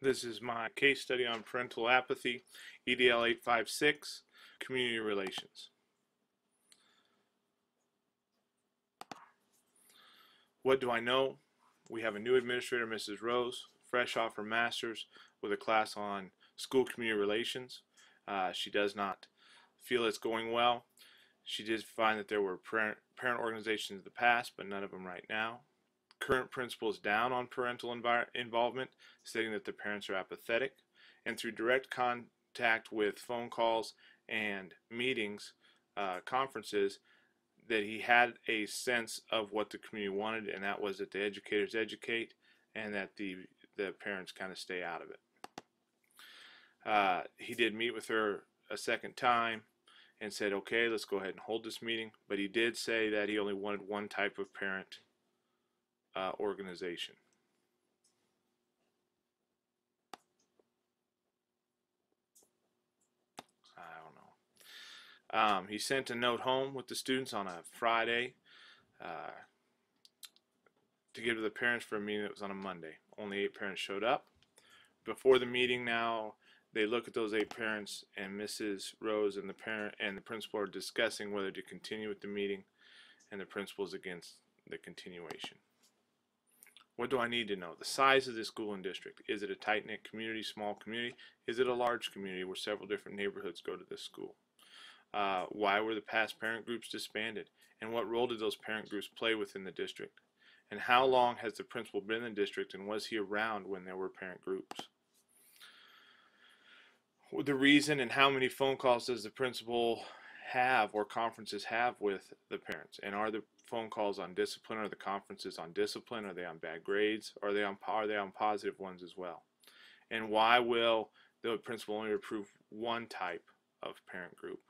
This is my case study on parental apathy, EDL 856, community relations. What do I know? We have a new administrator, Mrs. Rose, fresh off her master's with a class on school community relations. She does not feel it's going well. She did find that there were parent organizations in the past, but none of them right now. Current principal is down on parental involvement, stating that the parents are apathetic, and through direct contact with phone calls and meetings, conferences, that he had a sense of what the community wanted, and that was that the educators educate and that the parents kind of stay out of it. He did meet with her a second time and said, okay, let's go ahead and hold this meeting, but he did say that he only wanted one type of parent organization. I don't know. He sent a note home with the students on a Friday to give to the parents for a meeting that was on a Monday. Only 8 parents showed up. Before the meeting now, they look at those 8 parents, and Mrs. Rose and the parent and the principal are discussing whether to continue with the meeting, and the principal is against the continuation. What do I need to know? The size of the school and district. Is it a tight-knit community, small community? Is it a large community where several different neighborhoods go to this school? Why were the past parent groups disbanded? And what role did those parent groups play within the district? And how long has the principal been in the district, and was he around when there were parent groups? The reason and how many phone calls does the principal have or conferences have with the parents? And are the phone calls on discipline? Are the conferences on discipline? Are they on bad grades? Are they on positive ones as well? And why will the principal only approve one type of parent group?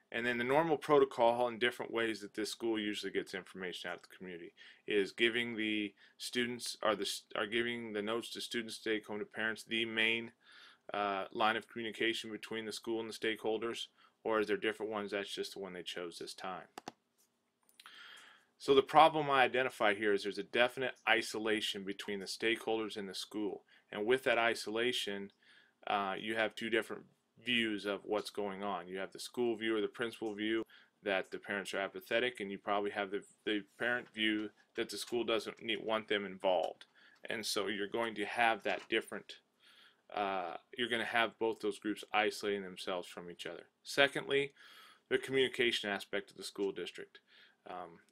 And then the normal protocol and different ways that this school usually gets information out to the community is giving the students giving the notes to students to take home to parents the main line of communication between the school and the stakeholders, or is there different ones? That's just the one they chose this time. So the problem I identify here is there's a definite isolation between the stakeholders and the school, and with that isolation you have two different views of what's going on. You have the school view or the principal view that the parents are apathetic, and you probably have the parent view that the school doesn't want them involved. And so you're going to have that different you're going to have both those groups isolating themselves from each other. Secondly, the communication aspect of the school district.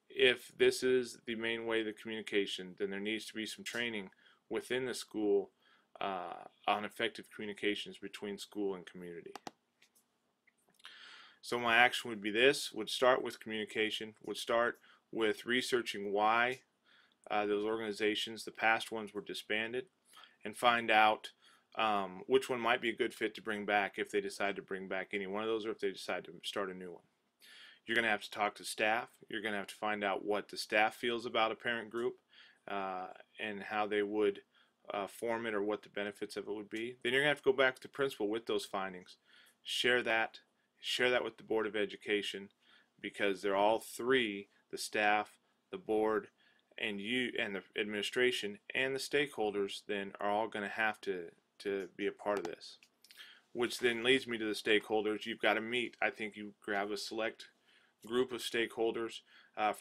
If this is the main way of the communication, then there needs to be some training within the school on effective communications between school and community. So my action would be this, would start with communication, would start with researching why those organizations, the past ones, were disbanded, and find out which one might be a good fit to bring back if they decide to bring back any one of those, or if they decide to start a new one. You're going to have to talk to staff. You're going to have to find out what the staff feels about a parent group and how they would form it, or what the benefits of it would be. Then you're going to have to go back to the principal with those findings. Share that with the Board of Education, because they're all three, the staff, the board, and you, and the administration, and the stakeholders, then are all going to have to be a part of this. Which then leads me to the stakeholders. You've got to meet. I think you grab a select group of stakeholders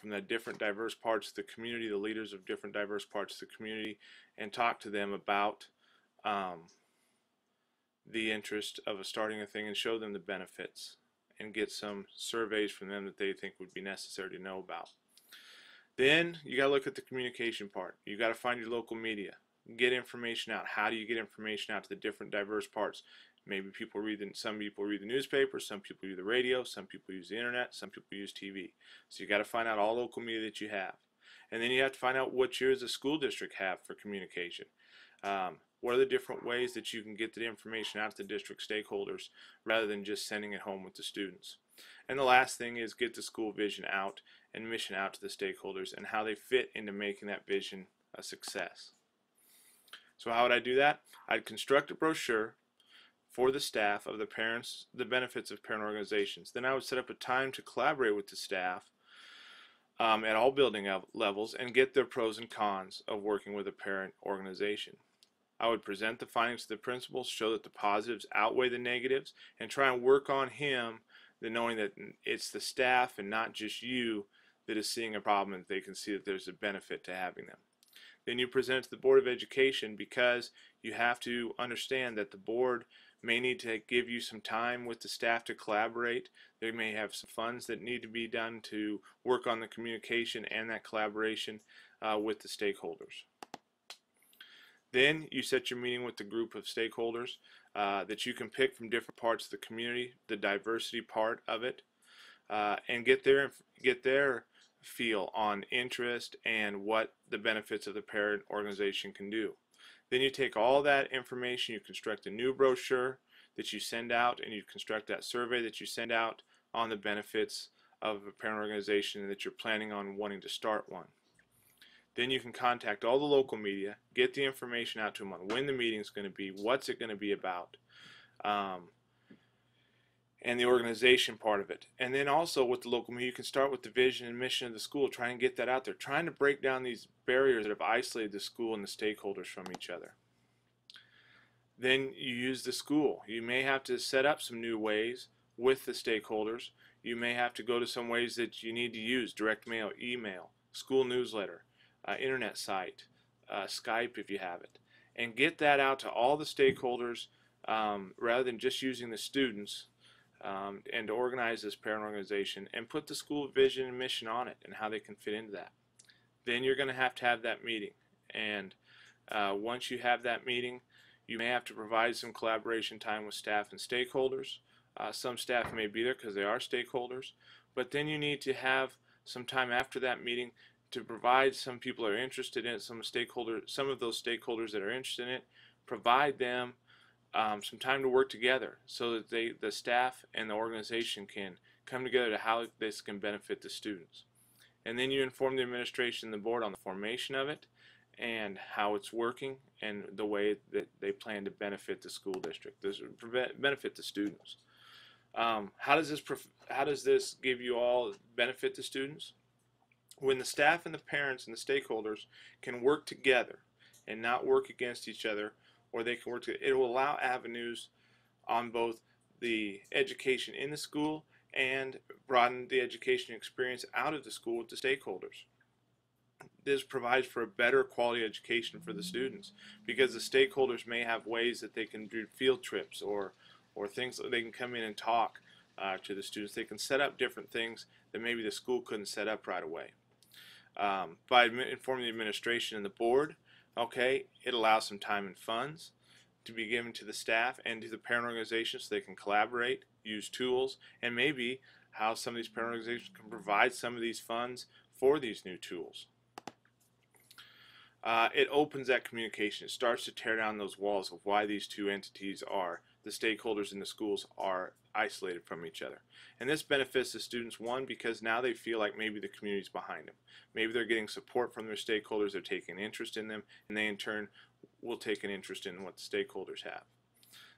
from the different diverse parts of the community, the leaders of different diverse parts of the community, and talk to them about the interest of starting a thing, and show them the benefits, and get some surveys from them that they think would be necessary to know about. Then you got to look at the communication part. You got to find your local media, get information out. How do you get information out to the different diverse parts? Maybe some people read the newspaper, some people use the radio, some people use the internet, some people use TV. So you got to find out all local media that you have. And then you have to find out what you as a school district have for communication. What are the different ways that you can get the information out to the district stakeholders rather than just sending it home with the students? And the last thing is get the school vision out and mission out to the stakeholders, and how they fit into making that vision a success. So how would I do that? I'd construct a brochure for the staff of the parents, the benefits of parent organizations. Then I would set up a time to collaborate with the staff at all building levels and get their pros and cons of working with a parent organization. I would present the findings to the principal, show that the positives outweigh the negatives, and try and work on him, knowing that it's the staff and not just you that is seeing a problem, and that they can see that there's a benefit to having them. Then you present it to the Board of Education, because you have to understand that the board may need to give you some time with the staff to collaborate. They may have some funds that need to be done to work on the communication and that collaboration with the stakeholders. Then you set your meeting with the group of stakeholders that you can pick from different parts of the community, the diversity part of it, and get their feel on interest and what the benefits of the parent organization can do. Then you take all that information, you construct a new brochure that you send out, and you construct that survey that you send out on the benefits of a parent organization and that you're planning on wanting to start one. Then you can contact all the local media, get the information out to them on when the meeting is going to be, what's it going to be about, and the organization part of it. And then also with the local media, you can start with the vision and mission of the school, try and get that out there, trying to break down these barriers that have isolated the school and the stakeholders from each other. Then you use the school. You may have to set up some new ways with the stakeholders. You may have to go to some ways that you need to use: direct mail, email, school newsletter, internet site, Skype if you have it, and get that out to all the stakeholders rather than just using the students, and to organize this parent organization and put the school vision and mission on it and how they can fit into that. Then you're going to have that meeting, and once you have that meeting, you may have to provide some collaboration time with staff and stakeholders. Some staff may be there because they are stakeholders, but then you need to have some time after that meeting to provide some people that are interested in it, some of those stakeholders that are interested in it, provide them some time to work together so that the staff and the organization can come together to how this can benefit the students. And then you inform the administration and the board on the formation of it and how it's working and the way that they plan to benefit the school district, benefit the students. How does this give you all benefit the students? When the staff and the parents and the stakeholders can work together and not work against each other, or they can work together, it will allow avenues on both the education in the school and broaden the education experience out of the school with the stakeholders. This provides for a better quality education for the students, because the stakeholders may have ways that they can do field trips or things that they can come in and talk to the students. They can set up different things that maybe the school couldn't set up right away. By informing the administration and the board, okay, it allows some time and funds to be given to the staff and to the parent organization so they can collaborate, use tools, and maybe how some of these parent organizations can provide some of these funds for these new tools. It opens that communication. It starts to tear down those walls of why these two entities the stakeholders in the schools are isolated from each other. And this benefits the students, one, because now they feel like maybe the community's behind them. Maybe they're getting support from their stakeholders, they're taking interest in them, and they in turn will take an interest in what the stakeholders have.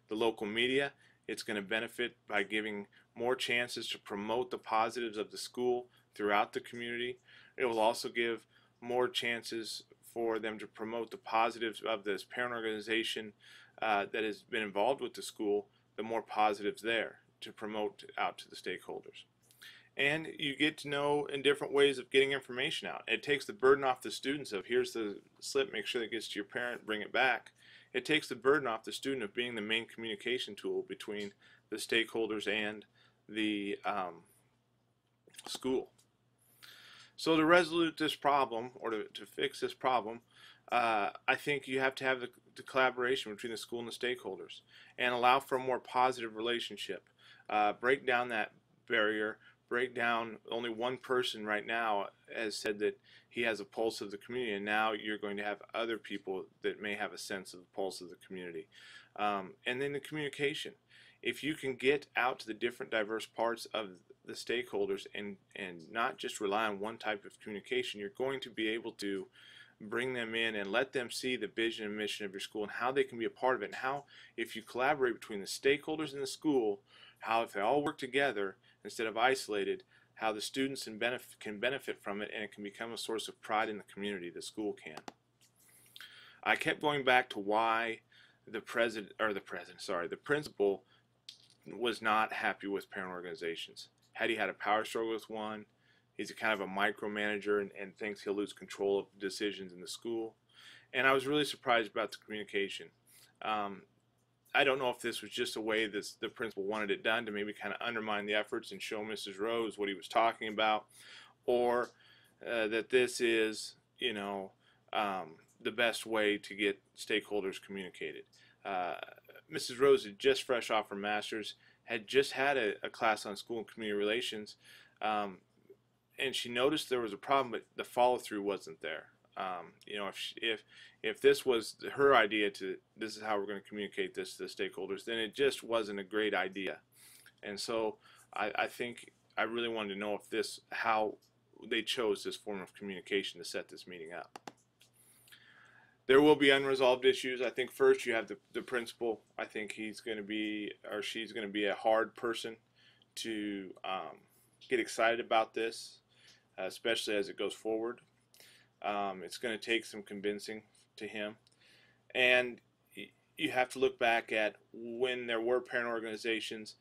The local media, it's going to benefit by giving more chances to promote the positives of the school throughout the community. It will also give more chances for them to promote the positives of this parent organization that has been involved with the school, the more positives there to promote out to the stakeholders. And you get to know in different ways of getting information out. It takes the burden off the students of, here's the slip, make sure that it gets to your parent, bring it back. It takes the burden off the student of being the main communication tool between the stakeholders and the school. So to resolve this problem, or to fix this problem, I think you have to have the collaboration between the school and the stakeholders and allow for a more positive relationship. Break down that barrier, break down. Only one person right now has said that he has a pulse of the community, and now you're going to have other people that may have a sense of the pulse of the community. And then the communication. If you can get out to the different diverse parts of the stakeholders and not just rely on one type of communication, you're going to be able to bring them in and let them see the vision and mission of your school and how they can be a part of it, and how, if you collaborate between the stakeholders in the school, how if they all work together instead of isolated, how the students can benefit from it, and it can become a source of pride in the community. The school can. I kept going back to why the principal was not happy with parent organizations. Had he had a power struggle with one, he's a kind of a micromanager and thinks he'll lose control of decisions in the school. And I was really surprised about the communication. Um, I don't know if this was just a way the principal wanted it done to maybe kind of undermine the efforts and show Mrs. Rose what he was talking about, or that this is, the best way to get stakeholders communicated. Mrs. Rose had just fresh off her master's, had just had a class on school and community relations, and she noticed there was a problem, but the follow-through wasn't there. If this was her idea this is how we're going to communicate this to the stakeholders, then it just wasn't a great idea. And so I think I really wanted to know how they chose this form of communication to set this meeting up. There will be unresolved issues. I think first you have the principal. I think he's going to be, or she's going to be, a hard person to get excited about this, especially as it goes forward. It's going to take some convincing to him. And you have to look back at when there were parent organizations.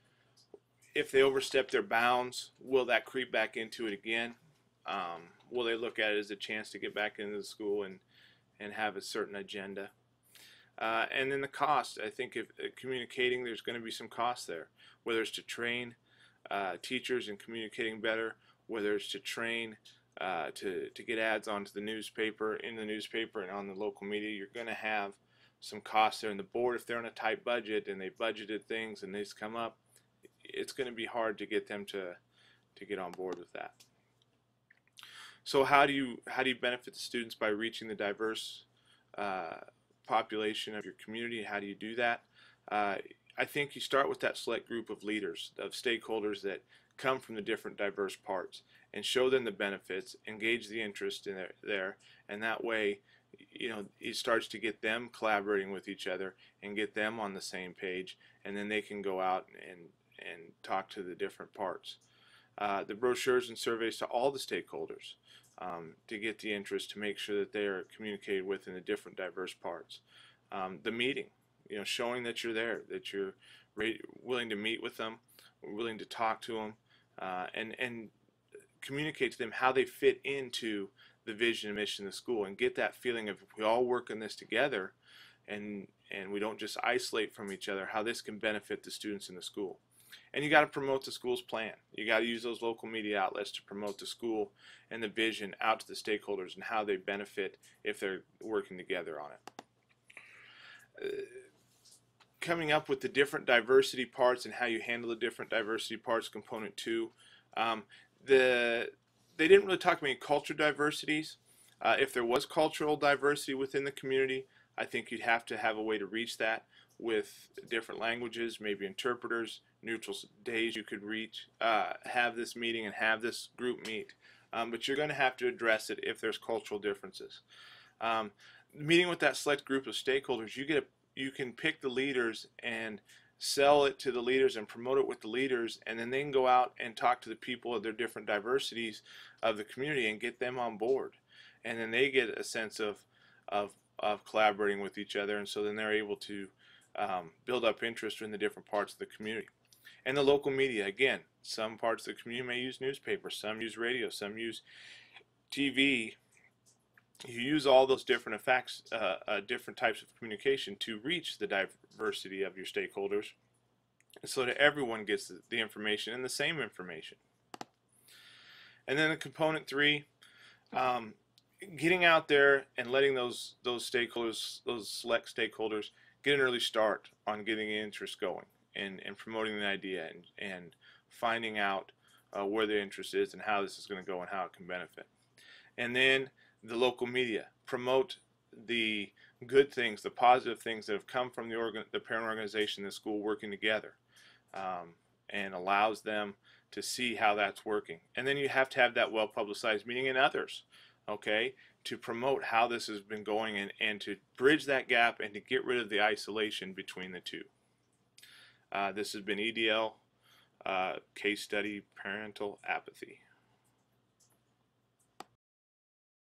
If they overstep their bounds, will that creep back into it again? Will they look at it as a chance to get back into the school and have a certain agenda? And then the cost. I think if communicating, there's going to be some cost there, whether it's to train teachers in communicating better, whether it's to train to get ads onto the newspaper, in the newspaper and on the local media. You're going to have some costs there. And the board, if they're on a tight budget and they budgeted things and these come up, it's going to be hard to get them to get on board with that. So how do you benefit the students by reaching the diverse population of your community? How do you do that? I think you start with that select group of leaders, of stakeholders that come from the different diverse parts, and show them the benefits, engage the interest in there, and that way, it starts to get them collaborating with each other and get them on the same page, and then they can go out and talk to the different parts. The brochures and surveys to all the stakeholders to get the interest, to make sure that they are communicated with in the different diverse parts. The meeting, showing that you're there, that you're willing to meet with them, willing to talk to them, and communicate to them how they fit into the vision and mission of the school, and get that feeling of, if we all work on this together and we don't just isolate from each other, how this can benefit the students in the school. And you got to promote the school's plan. You got to use those local media outlets to promote the school and the vision out to the stakeholders and how they benefit if they're working together on it. Coming up with the different diversity parts and how you handle the different diversity parts, component 2. They didn't really talk about any culture diversities. If there was cultural diversity within the community, I think you'd have to have a way to reach that with different languages, maybe interpreters, neutral days you could have this meeting and have this group meet. But you're going to have to address it if there's cultural differences. Meeting with that select group of stakeholders, you can pick the leaders and sell it to the leaders and promote it with the leaders, and then they can go out and talk to the people of their different diversities of the community and get them on board. And then they get a sense of collaborating with each other, and so then they're able to build up interest in the different parts of the community. And the local media, again, some parts of the community may use newspapers, some use radio, some use TV. You use all those different effects, different types of communication to reach the diversity of your stakeholders, so that everyone gets the information and the same information. And then the component 3, getting out there and letting those stakeholders, those select stakeholders, get an early start on getting interest going and promoting the idea and finding out where their interest is and how this is going to go and how it can benefit. And then the local media, promote the good things, the positive things that have come from the parent organization and the school working together, and allows them to see how that's working. And then you have to have that well-publicized meeting and others, okay, to promote how this has been going and to bridge that gap and to get rid of the isolation between the two. This has been EDL, case study, parental apathy.